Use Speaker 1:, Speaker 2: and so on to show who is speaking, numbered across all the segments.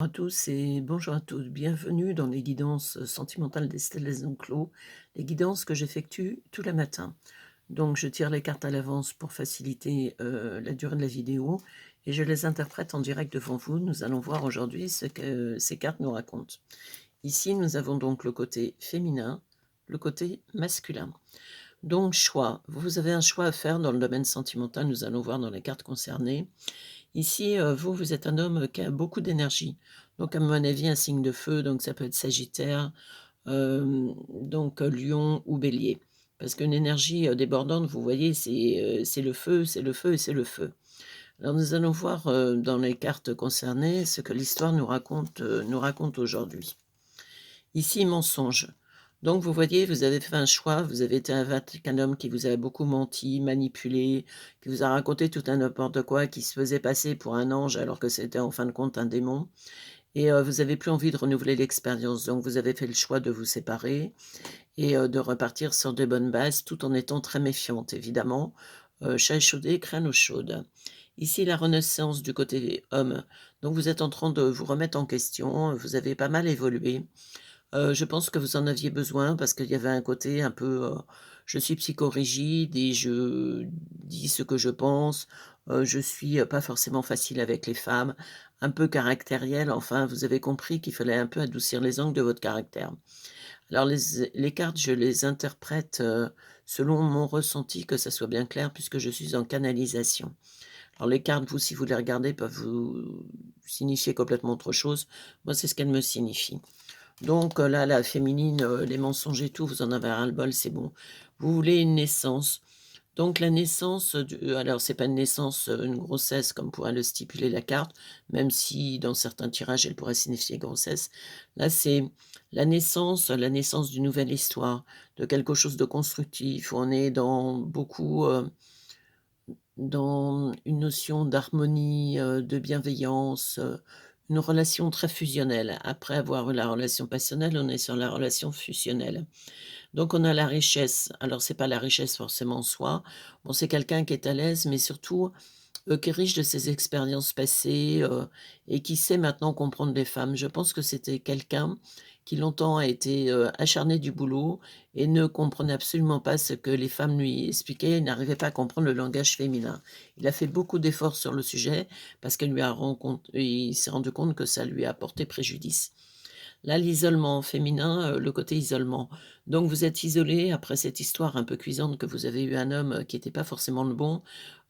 Speaker 1: Bonjour à tous et bonjour à tous. Bienvenue dans les guidances sentimentales d'Estelle Desenclos, les guidances que j'effectue tous les matins. Donc je tire les cartes à l'avance pour faciliter la durée de la vidéo et je les interprète en direct devant vous. Nous allons voir aujourd'hui ce que ces cartes nous racontent. Ici, nous avons donc le côté féminin, le côté masculin. Donc choix. Vous avez un choix à faire dans le domaine sentimental, nous allons voir dans les cartes concernées. Ici, vous êtes un homme qui a beaucoup d'énergie. Donc à mon avis, un signe de feu, donc ça peut être Sagittaire, Lion ou Bélier. Parce qu'une énergie, débordante, vous voyez, c'est le feu, c'est le feu et c'est le feu. Alors nous allons voir, dans les cartes concernées ce que l'histoire nous raconte aujourd'hui. Ici, mensonge. Donc vous voyez, vous avez fait un choix, vous avez été avec un homme qui vous a beaucoup menti, manipulé, qui vous a raconté tout un n'importe quoi, qui se faisait passer pour un ange alors que c'était en fin de compte un démon et vous avez plus envie de renouveler l'expérience. Donc vous avez fait le choix de vous séparer et de repartir sur de bonnes bases tout en étant très méfiante évidemment. Chat échaudé, crâne eau chaude. Ici la renaissance du côté homme. Donc vous êtes en train de vous remettre en question, vous avez pas mal évolué. Je pense que vous en aviez besoin parce qu'il y avait un côté un peu, je suis psychorigide et je dis ce que je pense, je suis, pas forcément facile avec les femmes, un peu caractériel, enfin vous avez compris qu'il fallait un peu adoucir les angles de votre caractère. Alors les cartes, je les interprète, selon mon ressenti, que ça soit bien clair puisque je suis en canalisation. Alors les cartes, vous, si vous les regardez, peuvent vous signifier complètement autre chose. Moi, c'est ce qu'elles me signifient. Donc là, la féminine, les mensonges et tout, vous en avez ras-le-bol, c'est bon. Vous voulez une naissance. Donc la naissance, alors c'est pas une naissance, une grossesse comme pourrait le stipuler la carte, même si dans certains tirages, elle pourrait signifier grossesse. Là, c'est la naissance d'une nouvelle histoire, de quelque chose de constructif. On est dans beaucoup, dans une notion d'harmonie, de bienveillance, une relation très fusionnelle. Après avoir eu la relation passionnelle, on est sur la relation fusionnelle. Donc on a la richesse. Alors c'est pas la richesse forcément en soi. Bon, c'est quelqu'un qui est à l'aise, mais surtout, qui est riche de ses expériences passées, et qui sait maintenant comprendre les femmes. Je pense que c'était quelqu'un qui longtemps a été, acharné du boulot et ne comprenait absolument pas ce que les femmes lui expliquaient. Il n'arrivait pas à comprendre le langage féminin. Il a fait beaucoup d'efforts sur le sujet parce qu'il il s'est rendu compte que ça lui a porté préjudice. Là, l'isolement féminin, le côté isolement. Donc vous êtes isolé après cette histoire un peu cuisante que vous avez eu un homme, qui était pas forcément le bon.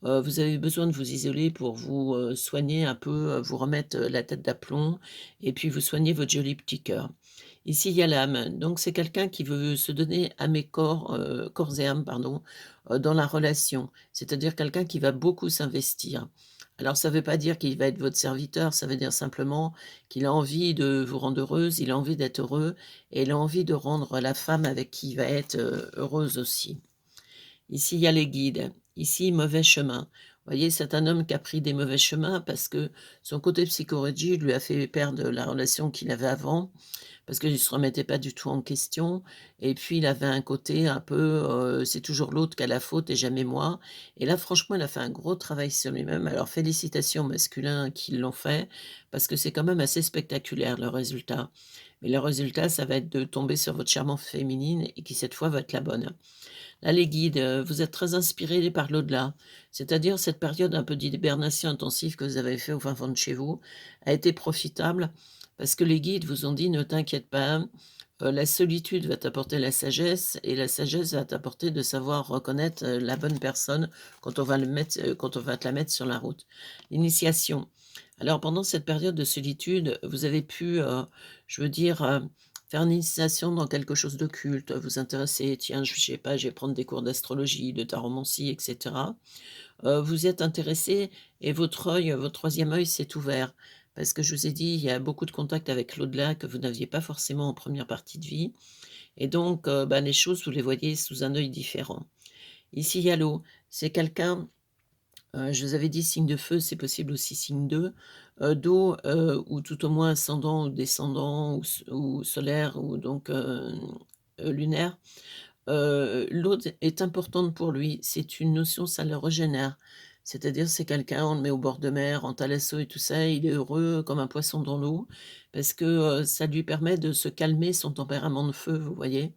Speaker 1: Vous avez besoin de vous isoler pour vous, soigner un peu, vous remettre, la tête d'aplomb et puis vous soigner votre joli petit cœur. Ici, il y a l'âme, donc c'est quelqu'un qui veut se donner âme et corps et âme pardon, dans la relation. C'est-à-dire quelqu'un qui va beaucoup s'investir. Alors ça ne veut pas dire qu'il va être votre serviteur, ça veut dire simplement qu'il a envie de vous rendre heureuse, il a envie d'être heureux et il a envie de rendre la femme avec qui il va être, heureuse aussi. Ici, il y a les guides. Ici, mauvais chemin. Vous voyez, c'est un homme qui a pris des mauvais chemins parce que son côté psychorigide lui a fait perdre la relation qu'il avait avant, parce qu'il ne se remettait pas du tout en question et puis il avait un côté un peu, c'est toujours l'autre qui a la faute et jamais moi et là franchement, il a fait un gros travail sur lui-même. Alors félicitations aux masculins qui l'ont fait, parce que c'est quand même assez spectaculaire le résultat. Mais le résultat, ça va être de tomber sur votre charmante féminine et qui cette fois va être la bonne. Là, les guides, vous êtes très inspirés par l'au-delà. C'est-à-dire cette période un peu d'hibernation intensive que vous avez fait au fin fond de chez vous a été profitable parce que les guides vous ont dit: «Ne t'inquiète pas, la solitude va t'apporter la sagesse et la sagesse va t'apporter de savoir reconnaître, la bonne personne quand on va te la mettre sur la route». L'initiation. Alors pendant cette période de solitude, vous avez pu, je veux dire, faire une initiation dans quelque chose d'occulte, vous intéresser, tiens, je sais pas, je vais prendre des cours d'astrologie, de taromancie et cetera. Vous êtes intéressé et votre troisième œil s'est ouvert. Parce que je vous ai dit, il y a beaucoup de contacts avec l'au-delà que vous n'aviez pas forcément en première partie de vie et donc les choses, vous les voyez sous un œil différent. Ici, il y a l'eau. C'est quelqu'un, je vous avais dit signe de feu, c'est possible aussi signe d'eau, ou tout au moins ascendant ou descendant ou solaire ou donc lunaire. L'eau est importante pour lui, c'est une notion, ça le régénère. C'est-à-dire, c'est quelqu'un, on le met au bord de mer, en thalasso et tout ça, il est heureux comme un poisson dans l'eau parce que, ça lui permet de se calmer son tempérament de feu, vous voyez?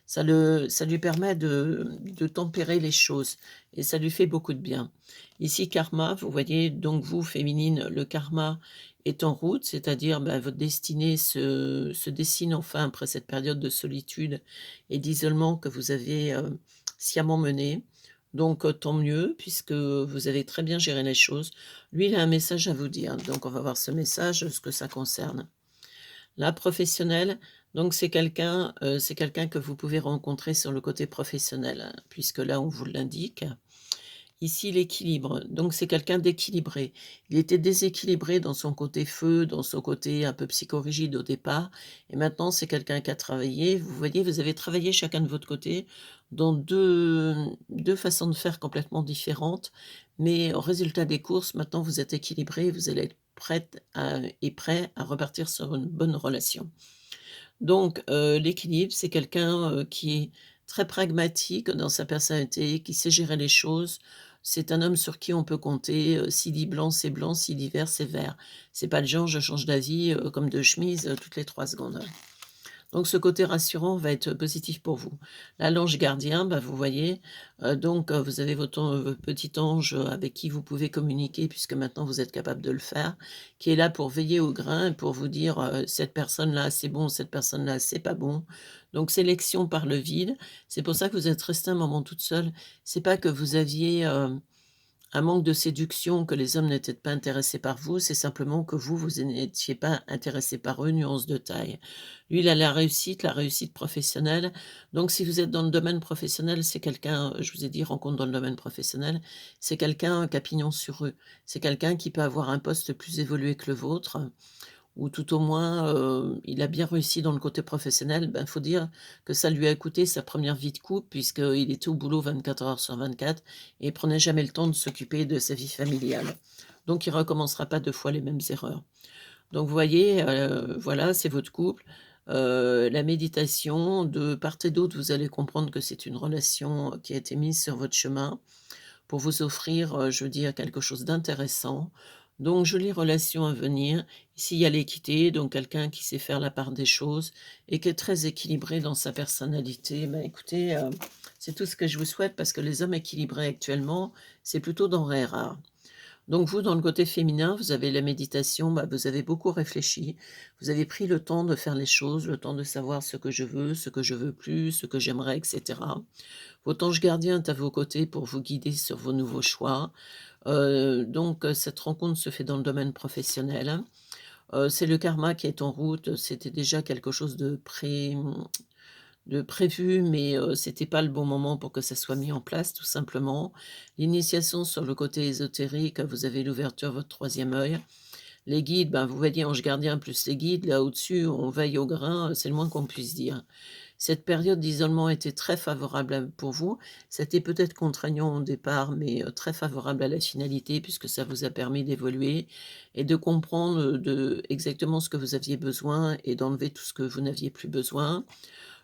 Speaker 1: Ça lui permet de tempérer les choses et ça lui fait beaucoup de bien. Ici, karma, vous voyez, donc vous, féminine, le karma est en route, c'est-à-dire, bah, votre destinée se dessine enfin après cette période de solitude et d'isolement que vous avez, sciemment menée. Donc, tant mieux puisque vous avez très bien géré les choses. Lui, il a un message à vous dire, donc on va voir ce message, ce que ça concerne. La professionnelle, donc c'est quelqu'un que vous pouvez rencontrer sur le côté professionnel, hein, puisque là, on vous l'indique. Ici, l'équilibre, donc c'est quelqu'un d'équilibré. Il était déséquilibré dans son côté feu, dans son côté un peu psychorigide au départ et maintenant c'est quelqu'un qui a travaillé. Vous voyez, vous avez travaillé chacun de votre côté dans deux façons de faire complètement différentes, mais au résultat des courses, maintenant vous êtes équilibré, vous allez être prête à et prêt à repartir sur une bonne relation. Donc, l'équilibre, c'est quelqu'un, qui est très pragmatique dans sa personnalité, qui sait gérer les choses. C'est un homme sur qui on peut compter, s'il dit blanc, s'il dit vert, c'est vert. C'est pas le genre, je change d'avis, comme de chemise, toutes les 3 secondes. Donc ce côté rassurant va être positif pour vous. Là, l'ange gardien, bah, vous voyez, donc vous avez votre petit ange, avec qui vous pouvez communiquer puisque maintenant vous êtes capable de le faire, qui est là pour veiller au grain et pour vous dire, «Cette personne-là, c'est bon, cette personne-là, c'est pas bon». Donc sélection par le vide. C'est pour ça que vous êtes restée un moment toute seule. C'est pas que vous aviez, un manque de séduction, que les hommes n'étaient pas intéressés par vous, c'est simplement que vous, vous n'étiez pas intéressé par eux, nuance de taille. Lui, il a la réussite professionnelle. Donc si vous êtes dans le domaine professionnel, c'est quelqu'un, je vous ai dit rencontre dans le domaine professionnel, c'est quelqu'un qui a pignon sur rue. C'est quelqu'un qui peut avoir un poste plus évolué que le vôtre ou tout au moins, il a bien réussi dans le côté professionnel. Ben, faut dire que ça lui a coûté sa première vie de couple puisqu'il était au boulot 24 heures sur 24 et il prenait jamais le temps de s'occuper de sa vie familiale. Donc il recommencera pas 2 fois les mêmes erreurs. Donc vous voyez, voilà, c'est votre couple. La méditation, de part et d'autre, vous allez comprendre que c'est une relation qui a été mise sur votre chemin pour vous offrir, je veux dire, quelque chose d'intéressant. Donc jolies relations à venir. Ici, il y a l'équité, donc quelqu'un qui sait faire la part des choses et qui est très équilibré dans sa personnalité. Ben, écoutez, c'est tout ce que je vous souhaite parce que les hommes équilibrés actuellement, c'est plutôt denrée rare. Donc vous, dans le côté féminin, vous avez la méditation, bah, vous avez beaucoup réfléchi, vous avez pris le temps de faire les choses, le temps de savoir ce que je veux plus, ce que j'aimerais, et cetera. Votre ange gardien est à vos côtés pour vous guider sur vos nouveaux choix. Donc cette rencontre se fait dans le domaine professionnel. C'est le karma qui est en route, c'était déjà quelque chose de prévu, mais c'était pas le bon moment pour que ça soit mis en place, tout simplement. L'initiation sur le côté ésotérique, vous avez l'ouverture de votre troisième œil. Les guides, ben, vous voyez ange gardien plus les guides, là au-dessus, on veille au grain, c'est le moins qu'on puisse dire. Cette période d'isolement était très favorable pour vous. C'était peut-être contraignant au départ, mais très favorable à la finalité puisque ça vous a permis d'évoluer et de comprendre, exactement ce que vous aviez besoin et d'enlever tout ce que vous n'aviez plus besoin.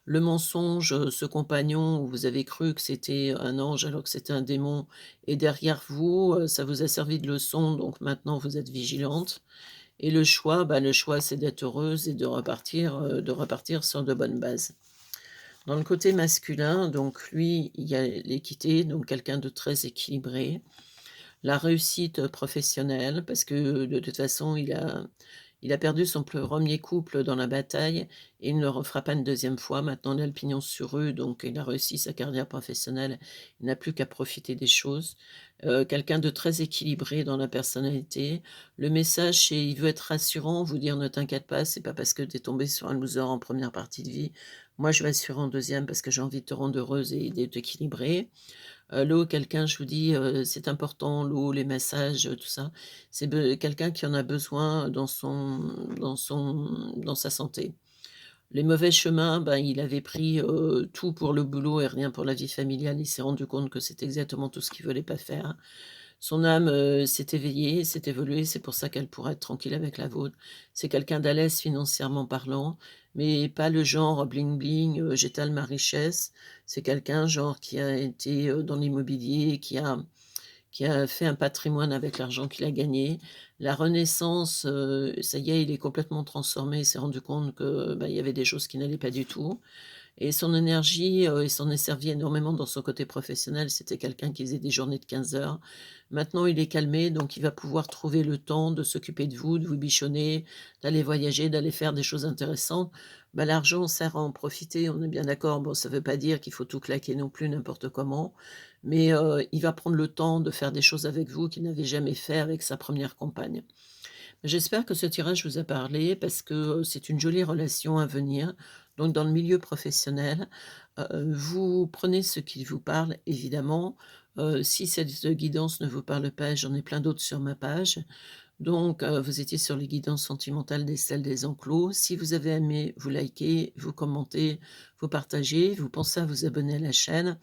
Speaker 1: Le mensonge, ce compagnon où vous avez cru que c'était un ange alors que c'était un démon est derrière vous, ça vous a servi de leçon, donc maintenant vous êtes vigilante et le choix, bah, le choix c'est d'être heureuse et de repartir sur de bonnes bases. Dans le côté masculin, donc lui, il y a l'équité, donc quelqu'un de très équilibré. La réussite, professionnelle parce que de toute façon il a perdu son premier couple dans la bataille et il ne le refera pas une deuxième fois. Maintenant il a le pignon sur rue, donc il a réussi sa carrière professionnelle. Il n'a plus qu'à profiter des choses. Quelqu'un de très équilibré dans la personnalité. Le message, c'est il veut être rassurant, vous dire: «Ne t'inquiète pas, c'est pas parce que tu es tombée sur un loser en première partie de vie. Moi je vais assurer en deuxième parce que j'ai envie de te rendre heureuse et de t'équilibrer». L'eau, quelqu'un, je vous dis, c'est important, l'eau, les massages, tout ça. C'est quelqu'un qui en a besoin dans sa santé. Les mauvais chemins, ben, il avait pris, tout pour le boulot et rien pour la vie familiale. Il s'est rendu compte que c'est exactement tout ce qu'il voulait pas faire. Son âme, s'est éveillée, s'est évoluée, c'est pour ça qu'elle pourra être tranquille avec la vôtre. C'est quelqu'un d'à l'aise financièrement parlant, mais pas le genre bling bling, j'étale ma richesse. C'est quelqu'un genre qui a été, dans l'immobilier, qui a fait un patrimoine avec l'argent qu'il a gagné. La renaissance, ça y est, il est complètement transformé, il s'est rendu compte que, bah, il y avait des choses qui n'allaient pas du tout. Et son énergie, il s'en est servi énormément dans son côté professionnel. C'était quelqu'un qui faisait des journées de 15 heures. Maintenant, il est calmé, donc il va pouvoir trouver le temps de s'occuper de vous bichonner, d'aller voyager, d'aller faire des choses intéressantes. Bah, l'argent sert à en profiter, on est bien d'accord. Bon, ça ne veut pas dire qu'il faut tout claquer non plus n'importe comment, mais il va prendre le temps de faire des choses avec vous qu'il n'avait jamais fait avec sa première compagne. J'espère que ce tirage vous a parlé parce que, c'est une jolie relation à venir. Donc dans le milieu professionnel, vous prenez ce qui vous parle évidemment. Si cette guidance ne vous parle pas, j'en ai plein d'autres sur ma page. Donc, vous étiez sur les guidances sentimentales d'Estelle Desenclos. Si vous avez aimé, vous likez, vous commentez, vous partagez, vous pensez à vous abonner à la chaîne.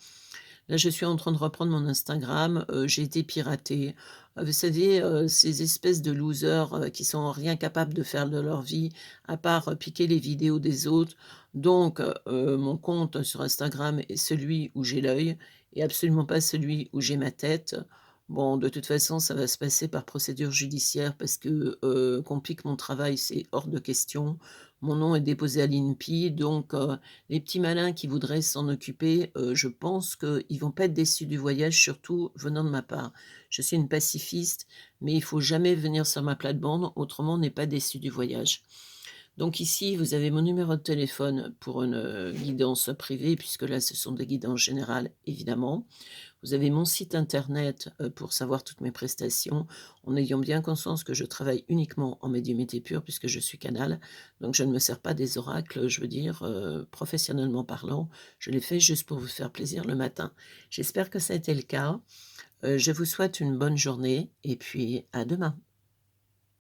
Speaker 1: Là, je suis en train de reprendre mon Instagram, j'ai été piratée. Vous savez, ces espèces de losers, qui sont rien capables de faire de leur vie, à part, piquer les vidéos des autres. Donc, mon compte sur Instagram est celui où j'ai l'œil et absolument pas celui où j'ai ma tête. Bon, de toute façon, ça va se passer par procédure judiciaire parce que, qu'on pique mon travail, c'est hors de question. Mon nom est déposé à l'INPI, donc les petits malins qui voudraient s'en occuper, je pense qu'ils vont pas être déçus du voyage, surtout venant de ma part. Je suis une pacifiste, mais il faut jamais venir sur ma plate-bande, autrement on n'est pas déçu du voyage. Donc ici, vous avez mon numéro de téléphone pour une, guidance privée, puisque là, ce sont des guidances générales, évidemment. Vous avez mon site internet, pour savoir toutes mes prestations, en ayant bien conscience que je travaille uniquement en médiumnité pure puisque je suis canal. Donc je ne me sers pas des oracles, je veux dire, professionnellement parlant, je les fais juste pour vous faire plaisir le matin. J'espère que ça a été le cas. Je vous souhaite une bonne journée et puis à demain.